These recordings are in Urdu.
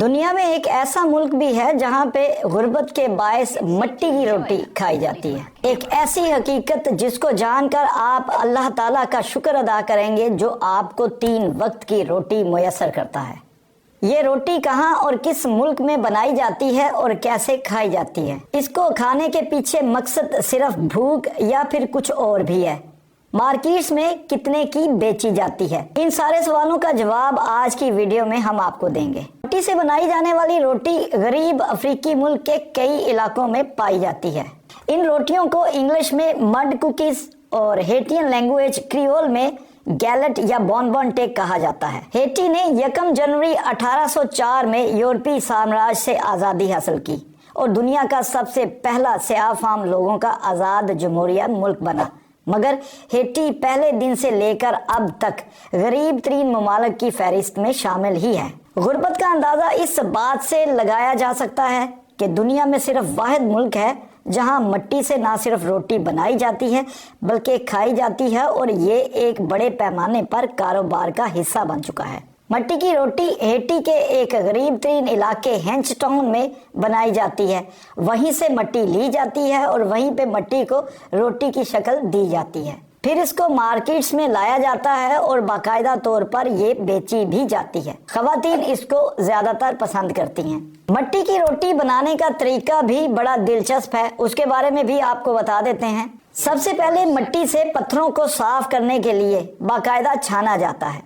دنیا میں ایک ایسا ملک بھی ہے جہاں پہ غربت کے باعث مٹی کی روٹی کھائی جاتی ہے۔ ایک ایسی حقیقت جس کو جان کر آپ اللہ تعالیٰ کا شکر ادا کریں گے جو آپ کو 3 وقت کی روٹی میسر کرتا ہے۔ یہ روٹی کہاں اور کس ملک میں بنائی جاتی ہے اور کیسے کھائی جاتی ہے؟ اس کو کھانے کے پیچھے مقصد صرف بھوک یا پھر کچھ اور بھی ہے؟ مارکیٹس میں کتنے کی بیچی جاتی ہے؟ ان سارے سوالوں کا جواب آج کی ویڈیو میں ہم آپ کو دیں گے۔ مٹی سے بنائی جانے والی روٹی غریب افریقی ملک کے کئی علاقوں میں پائی جاتی ہے۔ ان روٹیوں کو انگلش میں مڈ کوکیز اور ہیٹین لینگویج کریول میں گیلٹ یا بون بون ٹیک کہا جاتا ہے۔ ہیٹی نے 1 جنوری 1804 میں یورپی سامراج سے آزادی حاصل کی اور دنیا کا سب سے پہلا سیاہ فام لوگوں کا آزاد جمہوریہ ملک بنا، مگر ہیٹی پہلے دن سے لے کر اب تک غریب ترین ممالک کی فہرست میں شامل ہی ہے۔ غربت کا اندازہ اس بات سے لگایا جا سکتا ہے کہ دنیا میں صرف واحد ملک ہے جہاں مٹی سے نہ صرف روٹی بنائی جاتی ہے بلکہ کھائی جاتی ہے، اور یہ ایک بڑے پیمانے پر کاروبار کا حصہ بن چکا ہے۔ مٹی کی روٹی ہیٹی کے ایک غریب ترین علاقے ہینچ ٹاؤن میں بنائی جاتی ہے۔ وہیں سے مٹی لی جاتی ہے اور وہیں پہ مٹی کو روٹی کی شکل دی جاتی ہے، پھر اس کو مارکیٹس میں لایا جاتا ہے اور باقاعدہ طور پر یہ بیچی بھی جاتی ہے۔ خواتین اس کو زیادہ تر پسند کرتی ہیں۔ مٹی کی روٹی بنانے کا طریقہ بھی بڑا دلچسپ ہے، اس کے بارے میں بھی آپ کو بتا دیتے ہیں۔ سب سے پہلے مٹی سے پتھروں کو صاف کرنے کے لیے باقاعدہ چھانا جاتا ہے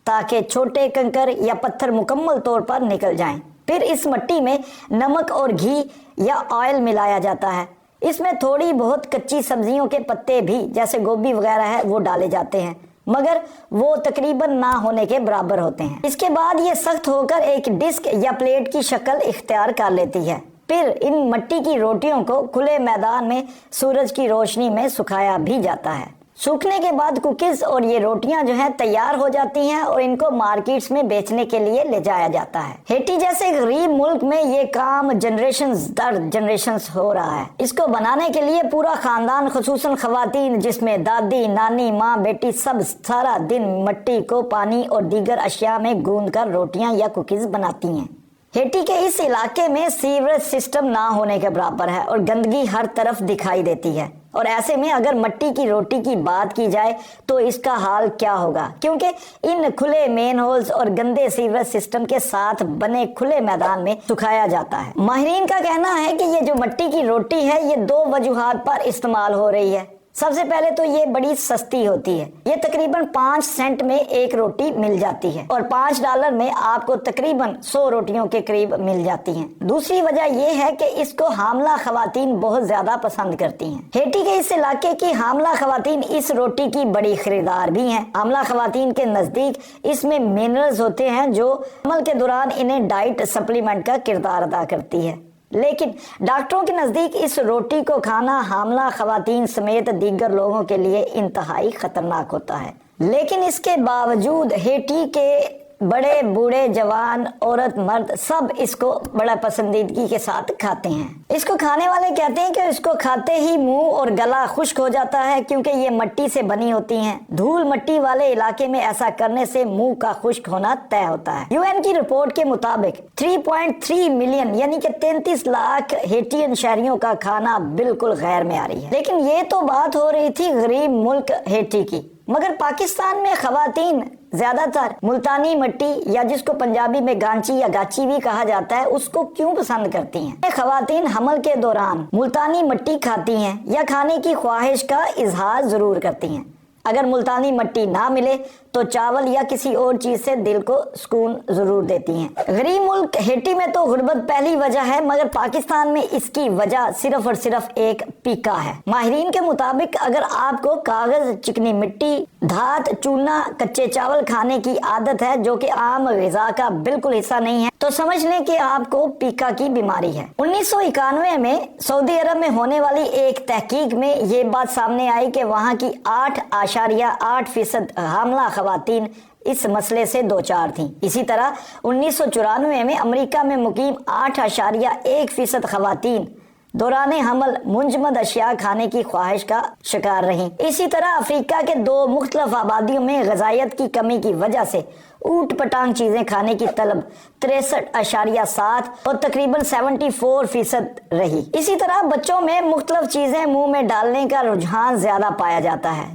تاکہ چھوٹے کنکر یا پتھر مکمل طور پر نکل جائیں۔ پھر اس مٹی میں نمک اور گھی یا آئل ملایا جاتا ہے۔ اس میں تھوڑی بہت کچی سبزیوں کے پتے بھی جیسے گوبھی وغیرہ ہے وہ ڈالے جاتے ہیں، مگر وہ تقریباً نہ ہونے کے برابر ہوتے ہیں۔ اس کے بعد یہ سخت ہو کر ایک ڈسک یا پلیٹ کی شکل اختیار کر لیتی ہے۔ پھر ان مٹی کی روٹیوں کو کھلے میدان میں سورج کی روشنی میں سکھایا بھی جاتا ہے۔ سوکھنے کے بعد کوکیز اور یہ روٹیاں جو ہیں تیار ہو جاتی ہیں اور ان کو مارکیٹس میں بیچنے کے لیے لے جایا جاتا ہے۔ ہیٹی جیسے غریب ملک میں یہ کام جنریشنز در جنریشنز ہو رہا ہے۔ اس کو بنانے کے لیے پورا خاندان خصوصاً خواتین جس میں دادی، نانی، ماں، بیٹی سب سارا دن مٹی کو پانی اور دیگر اشیاء میں گوندھ کر روٹیاں یا کوکیز بناتی ہیں۔ ہیٹی کے اس علاقے میں سیوریج سسٹم نہ ہونے کے برابر ہے اور گندگی ہر طرف دکھائی دیتی ہے، اور ایسے میں اگر مٹی کی روٹی کی بات کی جائے تو اس کا حال کیا ہوگا، کیونکہ ان کھلے مین ہولز اور گندے سیوریج سسٹم کے ساتھ بنے کھلے میدان میں سکھایا جاتا ہے۔ ماہرین کا کہنا ہے کہ یہ جو مٹی کی روٹی ہے یہ 2 وجوہات پر استعمال ہو رہی ہے۔ سب سے پہلے تو یہ بڑی سستی ہوتی ہے، یہ تقریباً 5 سینٹ میں ایک روٹی مل جاتی ہے اور $5 میں آپ کو تقریباً 100 روٹیوں کے قریب مل جاتی ہیں۔ دوسری وجہ یہ ہے کہ اس کو حاملہ خواتین بہت زیادہ پسند کرتی ہیں۔ ہیٹی کے اس علاقے کی حاملہ خواتین اس روٹی کی بڑی خریدار بھی ہیں۔ حاملہ خواتین کے نزدیک اس میں منرلز ہوتے ہیں جو حمل کے دوران انہیں ڈائٹ سپلیمنٹ کا کردار ادا کرتی ہے، لیکن ڈاکٹروں کے نزدیک اس روٹی کو کھانا حاملہ خواتین سمیت دیگر لوگوں کے لیے انتہائی خطرناک ہوتا ہے۔ لیکن اس کے باوجود ہیٹی کے بڑے بوڑھے جوان عورت مرد سب اس کو بڑا پسندیدگی کے ساتھ کھاتے ہیں۔ اس کو کھانے والے کہتے ہیں کہ اس کو کھاتے ہی منہ اور گلا خشک ہو جاتا ہے کیونکہ یہ مٹی سے بنی ہوتی ہیں۔ دھول مٹی والے علاقے میں ایسا کرنے سے منہ کا خشک ہونا طے ہوتا ہے۔ UN کی رپورٹ کے مطابق 3.3 ملین یعنی کہ 33 لاکھ ہیٹین شہریوں کا کھانا بالکل غیر معیاری ہے۔ لیکن یہ تو بات ہو رہی تھی غریب ملک ہیٹی کی، مگر پاکستان میں خواتین زیادہ تر ملتانی مٹی یا جس کو پنجابی میں گانچی یا گاچی بھی کہا جاتا ہے اس کو کیوں پسند کرتی ہیں؟ خواتین حمل کے دوران ملتانی مٹی کھاتی ہیں یا کھانے کی خواہش کا اظہار ضرور کرتی ہیں۔ اگر ملتانی مٹی نہ ملے تو چاول یا کسی اور چیز سے دل کو سکون ضرور دیتی ہیں۔ غریب ملک ہیٹی میں تو غربت پہلی وجہ ہے، مگر پاکستان میں اس کی وجہ صرف اور صرف ایک پیکا ہے۔ ماہرین کے مطابق اگر آپ کو کاغذ، چکنی مٹی، دھات، چونا، کچے چاول کھانے کی عادت ہے جو کہ عام غذا کا بالکل حصہ نہیں ہے تو سمجھ لیں کہ آپ کو پیکا کی بیماری ہے۔ 1991 میں سعودی عرب میں ہونے والی ایک تحقیق میں یہ بات سامنے آئی کہ وہاں کی 8.8% حاملہ خواتین اس مسئلے سے دوچار تھیں۔ اسی طرح 1994 میں امریکہ میں مقیم 8.1% خواتین دوران حمل منجمد اشیاء کھانے کی خواہش کا شکار رہیں۔ اسی طرح افریقہ کے 2 مختلف آبادیوں میں غذائیت کی کمی کی وجہ سے اوٹ پٹانگ چیزیں کھانے کی طلب 63.7 اور تقریباً 74% رہی۔ اسی طرح بچوں میں مختلف چیزیں منہ میں ڈالنے کا رجحان زیادہ پایا جاتا ہے۔